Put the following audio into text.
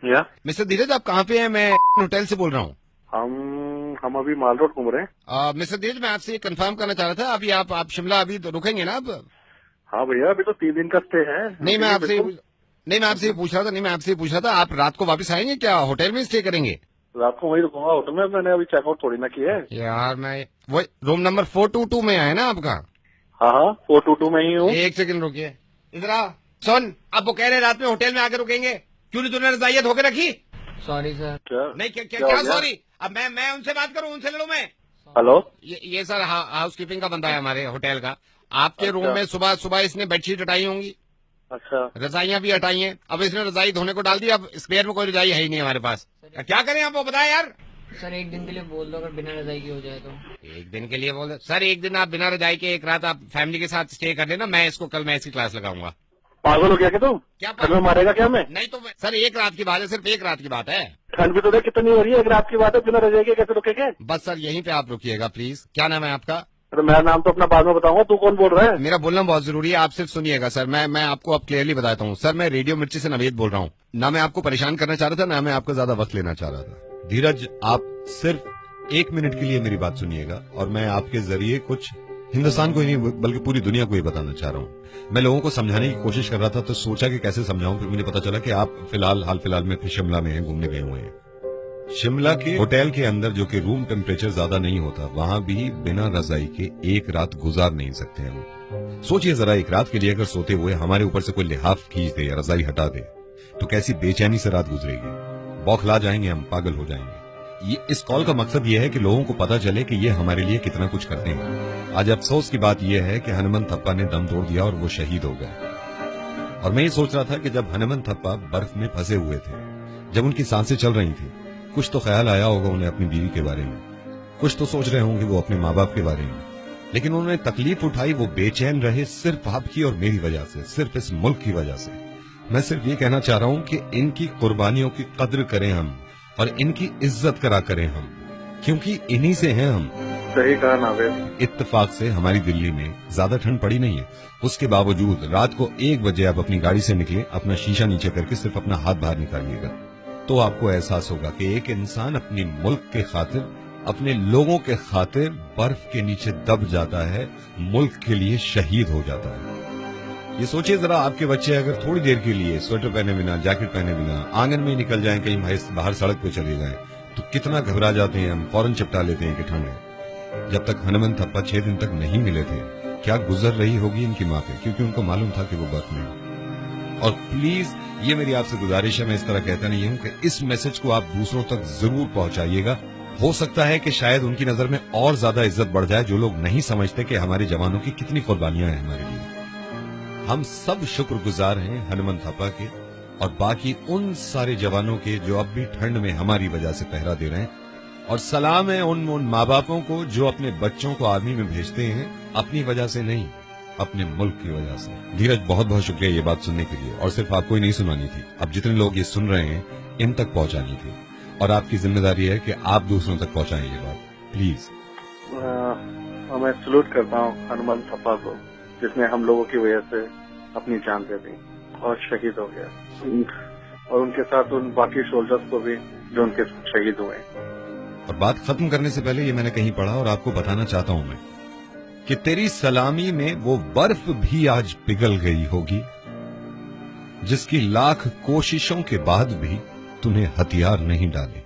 या मिस्टर धीरज, आप कहाँ पे हैं? मैं होटल से बोल रहा हूँ। हम अभी माल रोड घूम रहे हैं। मिस्टर धीरज, मैं आपसे ये कंफर्म करना चाह रहा था, अभी आप शिमला अभी तो रुकेंगे ना आप? हाँ भैया, अभी तो 3 दिन का स्टे है। नहीं, मैं आपसे बिल्कुल। नहीं, मैं आपसे ये पूछ रहा था। नहीं, मैं आपसे ये पूछ रहा था, आप रात को वापस आएंगे क्या? होटल में स्टे करेंगे? रात को वहीं रुकूंगा होटल में। मैंने अभी चेकआउट थोड़ी ना किया है। यार, मैं वो रूम नंबर 422 में है ना आपका? हाँ हाँ, 422 में ही हूँ। एक सेकंड रुकिए, इधर आ। सुन, अब वो कह रहे रात में होटल में आके रुकेंगे, क्यों नहीं तूने रजाइयाँ धोके रखी? Sorry sir. क्या नहीं, क्या क्या हो क्या गया? सॉरी? अब मैं उनसे बात करूं, उनसे लड़ूं मैं? हेलो। ये सर हाउस कीपिंग का बंदा है हमारे होटल का। आपके रूम अच्छा। में सुबह सुबह इसने बेडशीट हटाई होंगी, अच्छा। रजाइयां भी हटाई हैं। अब इसने रजाई धोने को डाल दी, अब स्पेयर में कोई रजाई है ही नहीं हमारे पास। क्या करें आप, वो बताएं यार। सर एक दिन के लिए बोल दो, अगर बिना रजाई की हो जाए तो। एक दिन के लिए बोल सर, एक दिन आप बिना रजाई के एक रात आप फैमिली के साथ स्टे कर लेना। मैं इसको कल मैथ्स की क्लास लगाऊंगा। पागल हो गया क्या तुम? क्या घर में मारेगा क्या हमें? नहीं तो सर, एक रात की बात है, सिर्फ एक रात की बात है। ठंड भी तो देख कितनी हो रही है। एक रात की बात है, बिना रजाई के कैसे रुकेंगे? बस सर, यहीं पे आप रुकिएगा प्लीज। क्या नाम है आपका? अरे मेरा नाम तो अपना बाद में बताऊंगा। तू कौन बोल रहा है? मेरा बोलना बहुत जरूरी है, आप सिर्फ सुनिएगा सर। मैं आपको अब क्लियरली बताता हूँ सर। मैं रेडियो मिर्ची से नवेद बोल रहा हूँ। ना मैं आपको परेशान करना चाह रहा था, ना मैं आपका ज्यादा वक्त लेना चाह रहा था। धीरज, आप सिर्फ 1 मिनट के लिए मेरी बात सुनिएगा, और मैं आपके जरिए कुछ हिंदुस्तान को ही नहीं बल्कि पूरी दुनिया को ही बताना चाह रहा हूँ। मैं लोगों को समझाने की कोशिश कर रहा था, तो सोचा कि कैसे समझाऊं। फिर मुझे पता चला कि आप हाल फिलहाल में शिमला में हैं, घूमने गए हुए हैं। शिमला के होटल के अंदर, जो कि रूम टेम्परेचर ज्यादा नहीं होता, वहां भी बिना रजाई के एक रात गुजार नहीं सकते हम। सोचिए जरा, एक रात के लिए अगर सोते हुए हमारे ऊपर से कोई लिहाफ खींच दे या रजाई हटा दे, तो कैसी बेचैनी से रात गुजरेगी। बौखला जाएंगे हम, पागल हो जाएंगे। इस कॉल का मकसद ये है कि लोगों को पता चले कि ये हमारे लिए कितना कुछ करते हैं। आज अफसोस की बात यह है कि हनुमंत थप्पा ने दम तोड़ दिया और वो शहीद हो गए। और मैं ये सोच रहा था कि जब हनुमंत थप्पा बर्फ में फंसे हुए थे, जब उनकी सांसें चल रही थी, कुछ तो ख्याल आया होगा उन्हें अपनी बीवी के बारे में, कुछ तो सोच रहे होंगे वो अपने माँ बाप के बारे में। लेकिन उन्होंने तकलीफ उठाई, वो बेचैन रहे सिर्फ आपकी और मेरी वजह से, सिर्फ इस मुल्क की वजह से। मैं सिर्फ ये कहना चाह रहा हूं कि इनकी कुर्बानियों की कद्र करें हम, और इनकी इज्जत करा करें हम, क्योंकि इन्हीं से हैं हम। सही कहा नावेद। इत्तेफाक से हमारी दिल्ली में ज्यादा ठंड पड़ी नहीं है, उसके बावजूद रात को 1 बजे आप अपनी गाड़ी से निकले, अपना शीशा नीचे करके सिर्फ अपना हाथ बाहर निकालिएगा, तो आपको एहसास होगा कि एक इंसान अपनी मुल्क के खातिर, अपने लोगों के खातिर बर्फ के नीचे दब जाता है, मुल्क के लिए शहीद हो जाता है। ये सोचिए जरा, आपके बच्चे अगर थोड़ी देर के लिए स्वेटर पहने बिना, जैकेट पहने बिना आंगन में निकल जाएं, कहीं बाहर सड़क पे चले जाएं, तो कितना घबरा जाते हैं हम, फौरन चिपटा लेते हैं कि ठंड है। जब तक हनुमंत थप्पा 6 दिन तक नहीं मिले थे, क्या गुजर रही होगी इनकी माँ पे, क्योंकि उनको मालूम था कि वो बर्फ में है। और प्लीज, ये मेरी आपसे गुजारिश है, मैं इस तरह कहता नहीं हूं, कि इस मैसेज को आप दूसरों तक जरूर पहुंचाइएगा। हो सकता है कि शायद उनकी नजर में और ज्यादा इज्जत बढ़ जाए, जो लोग नहीं समझते कि हमारे जवानों की कितनी कुर्बानियां हैं हमारे लिए। हम सब शुक्रगुजार हैं हनुमंत थप्पा के और बाकी उन सारे जवानों के जो अब भी ठंड में हमारी वजह से पहरा दे रहे हैं। और सलाम है उन माँ बापों को जो अपने बच्चों को आर्मी में भेजते हैं, अपनी वजह से नहीं, अपने मुल्क की वजह से। धीरज, बहुत बहुत शुक्रिया ये बात सुनने के लिए, और सिर्फ आपको ही नहीं सुनानी थी, अब जितने लोग ये सुन रहे हैं इन तक पहुंचानी थी, और आपकी जिम्मेदारी है कि आप दूसरों तक पहुंचाएं ये बात, प्लीज। मैं सलूट करता हूँ हनुमंत थप्पा को, जिसने हम लोगों की वजह से अपनी जान दे दी और शहीद हो गया, और उनके साथ उन बाकी सोल्जर्स को भी जो उनके शहीद हुए। और बात खत्म करने से पहले ये मैंने कहीं पढ़ा और आपको बताना चाहता हूं मैं, कि तेरी सलामी में वो बर्फ भी आज पिघल गई होगी, जिसकी लाख कोशिशों के बाद भी तूने हथियार नहीं डाले।